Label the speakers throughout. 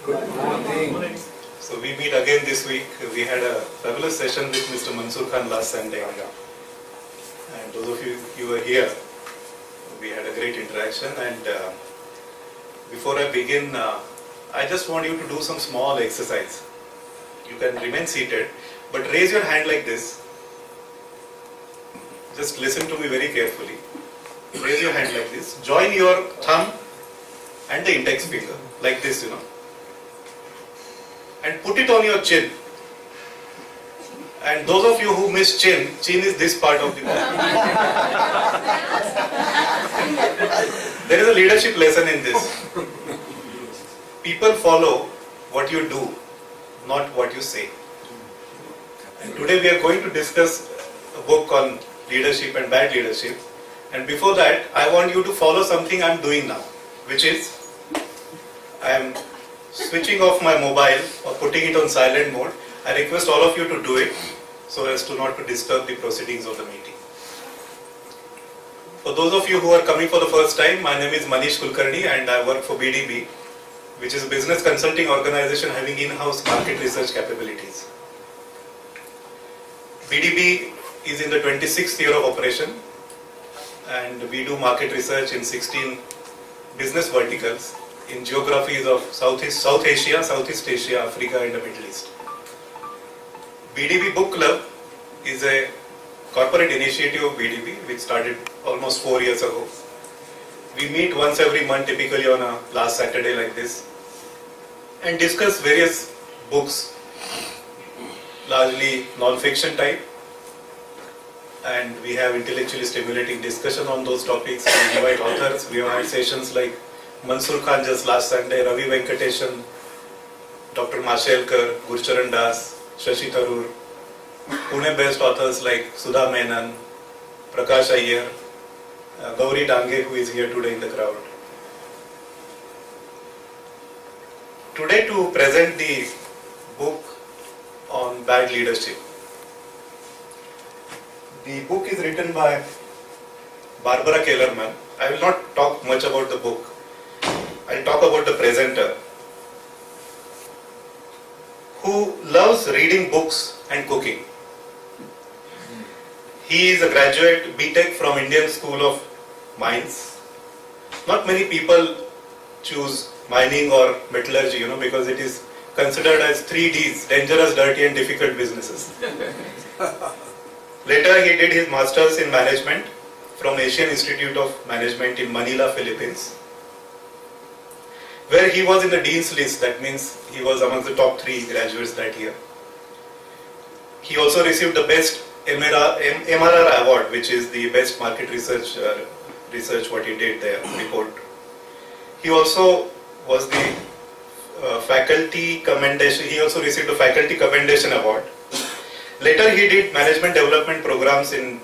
Speaker 1: Good morning.
Speaker 2: So we meet again this week. We had a fabulous session with Mr. Mansoor Khan last Sunday. And those of you were here, we had a great interaction. And before I begin, I just want you to do some small exercise. You can remain seated, but raise your hand like this. Just listen to me very carefully. Raise your hand like this. Join your thumb and the index finger like this, and put it on your chin. And those of you who miss chin is this part of the body. There is a leadership lesson in this. People follow what you do, not what you say. And today we are going to discuss a book on leadership and bad leadership. And before that, I want you to follow something I am doing now, which is I am switching off my mobile or putting it on silent mode. I request all of you to do it so as to not to disturb the proceedings of the meeting. For those of you who are coming for the first time, my name is Manish Kulkarni and I work for BDB, which is a business consulting organization having in-house market research capabilities. BDB is in the 26th year of operation and we do market research in 16 business verticals in geographies of South Asia, Southeast Asia, Africa and the Middle East. BDB Book Club is a corporate initiative of BDB which started almost 4 years ago. We meet once every month, typically on a last Saturday like this, and discuss various books, largely non-fiction type, and we have intellectually stimulating discussion on those topics. We invite authors. We have had sessions like Mansoor Khan just last Sunday, Ravi Venkateshan, Dr. Mashelkar, Gurcharan Das, Shashi Tharoor, Pune-based authors like Sudha Menon, Prakash Iyer, Gauri Dange, who is here today in the crowd. Today to present the book on bad leadership. The book is written by Barbara Kellerman. I will not talk much about the book. I'll talk about the presenter, who loves reading books and cooking. He is a graduate BTech from Indian School of Mines. Not many people choose mining or metallurgy, because it is considered as 3Ds, dangerous, dirty and difficult businesses. Later he did his masters in management from Asian Institute of Management in Manila, Philippines, where he was in the Dean's list. That means he was among the top 3 graduates that year. He also received the best MRR award, which is the best market research what he did there, report. He also was the faculty commendation. He also received the faculty commendation award. Later he did management development programs in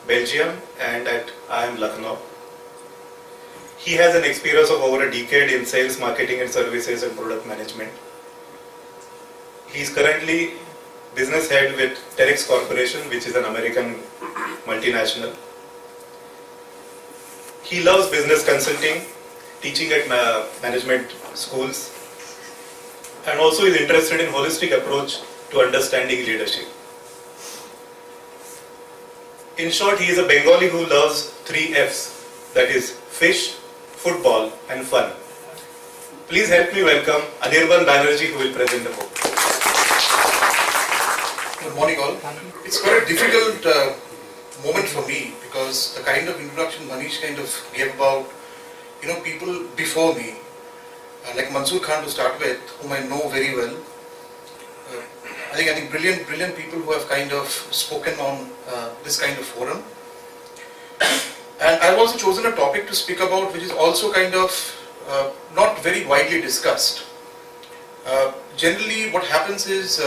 Speaker 2: Belgium and at IIM Lucknow. He has an experience of over a decade in sales, marketing and services and product management. He is currently business head with Terex Corporation, which is an American multinational. He loves business consulting, teaching at management schools, and also is interested in holistic approach to understanding leadership. In short, he is a Bengali who loves 3 Fs, that is fish, football and fun. Please help me welcome Anirban Banerjee, who will present the book.
Speaker 3: Good morning all. It's quite a difficult moment for me because the kind of introduction Manish kind of gave about people before me, like Mansoor Khan to start with, whom I know very well. I think brilliant people who have kind of spoken on this kind of forum. And I've also chosen a topic to speak about which is also kind of not very widely discussed. Generally what happens is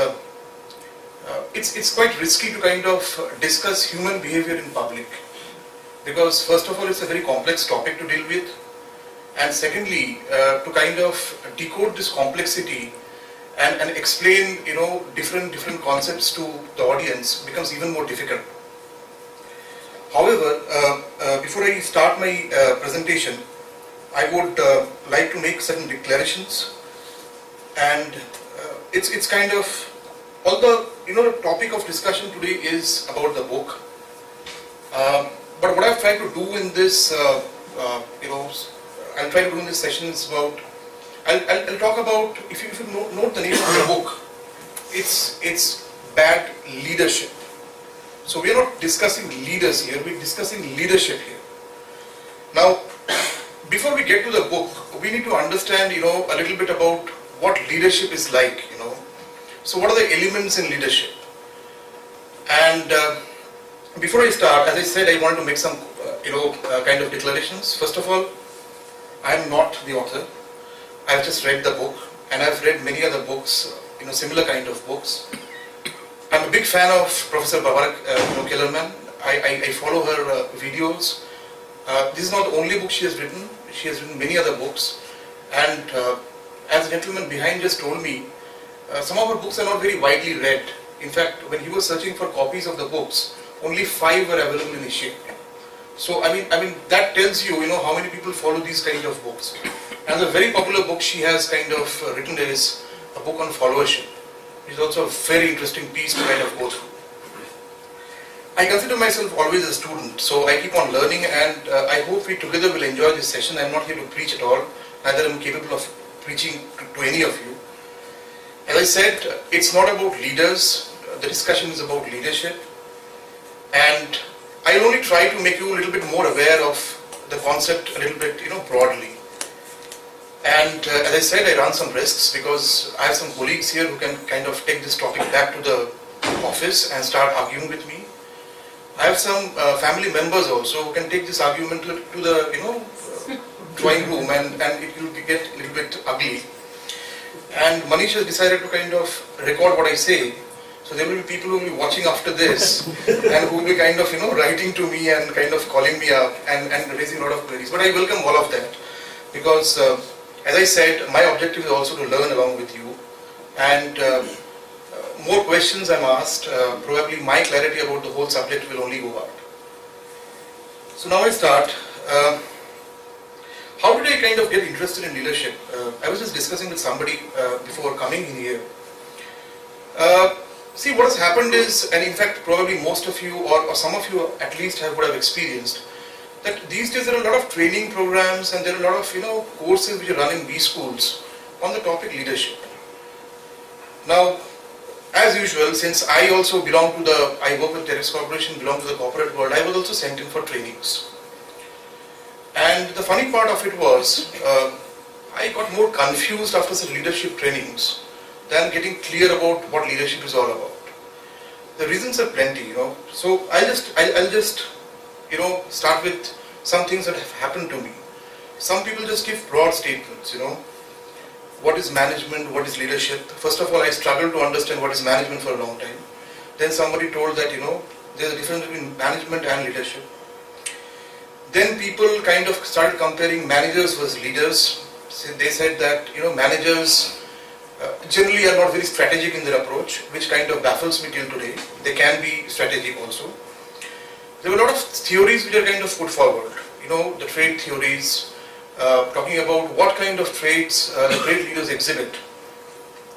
Speaker 3: it's quite risky to kind of discuss human behavior in public, because first of all it's a very complex topic to deal with, and secondly to kind of decode this complexity and explain different concepts to the audience becomes even more difficult. However, before I start my presentation, I would like to make certain declarations. and it's kind of, all the the topic of discussion today is about the book. But what I've tried to do in this, I'll try to do in this session is about, I'll talk about, if you note the name of the book, it's Bad Leadership. So we are not discussing leaders here, we're discussing leadership here. Now, before we get to the book, we need to understand, a little bit about what leadership is like, So what are the elements in leadership? And before I start, as I said, I wanted to make some, kind of declarations. First of all, I am not the author. I've just read the book, and I've read many other books, similar kind of books. I'm a big fan of Professor Babarak Kellerman. I follow her videos. This is not the only book she has written. She has written many other books. And as the gentleman behind just told me, some of her books are not very widely read. In fact, when he was searching for copies of the books, only 5 were available in Asia. So I mean that tells you, how many people follow these kind of books. And the very popular book she has kind of written is a book on followership. It's also a very interesting piece to kind of go through. I consider myself always a student, so I keep on learning, and I hope we together will enjoy this session. I'm not here to preach at all, neither am I capable of preaching to any of you. As I said, it's not about leaders, the discussion is about leadership, and I'll only try to make you a little bit more aware of the concept a little bit, broadly. And as I said, I run some risks because I have some colleagues here who can kind of take this topic back to the office and start arguing with me. I have some family members also who can take this argument to the drawing room, and it will get a little bit ugly. And Manish has decided to kind of record what I say. So there will be people who will be watching after this and who will be kind of writing to me and kind of calling me up and raising a lot of queries. But I welcome all of that because as I said, my objective is also to learn along with you, and more questions I'm asked, probably my clarity about the whole subject will only go out. So now I start. How did I kind of get interested in leadership? I was just discussing with somebody before coming in here. See, what has happened is, and in fact probably most of you or some of you at least would have experienced, that these days there are a lot of training programs and there are a lot of courses which are run in B schools on the topic leadership. Now, as usual, since I also belong to I work with Terex Corporation, belong to the corporate world, I was also sent in for trainings. And the funny part of it was, I got more confused after some leadership trainings than getting clear about what leadership is all about. The reasons are plenty, So I'll just start with some things that have happened to me. Some people just give broad statements, What is management? What is leadership? First of all, I struggled to understand what is management for a long time. Then somebody told that, there's a difference between management and leadership. Then people kind of started comparing managers versus leaders. So they said that, managers generally are not very strategic in their approach, which kind of baffles me till today. They can be strategic also. There were a lot of theories which are kind of put forward, the trait theories, talking about what kind of traits the great leaders exhibit.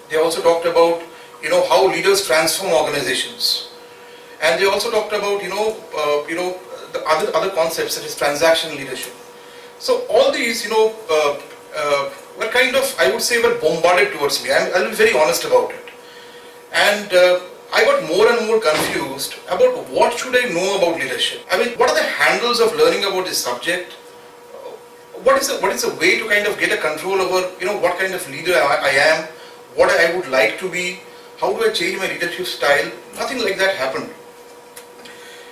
Speaker 3: They also talked about, how leaders transform organizations. And they also talked about, the other concepts such as transactional leadership. So all these, were kind of, I would say, were bombarded towards me. I'll be very honest about it. And I got more and more confused about what should I know about leadership. I mean, what are the handles of learning about this subject? What is a way to kind of get a control over, what kind of leader I am, what I would like to be, how do I change my leadership style? Nothing like that happened.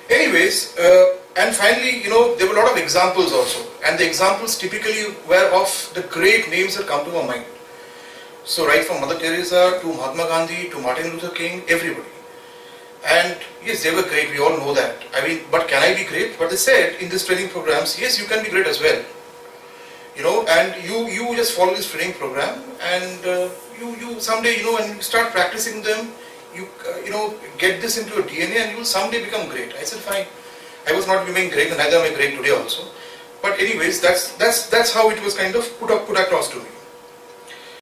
Speaker 3: Anyways, and finally, there were a lot of examples also, and the examples typically were of the great names that come to my mind. So right from Mother Teresa to Mahatma Gandhi to Martin Luther King, everybody. And yes, they were great, we all know that. I mean, but can I be great? But they said in these training programs, yes, you can be great as well. And you just follow this training program, and you someday, when you start practicing them, you get this into your DNA and you will someday become great. I said, fine. I was not becoming great, and neither am I great today also. But anyways, that's how it was kind of put across to me.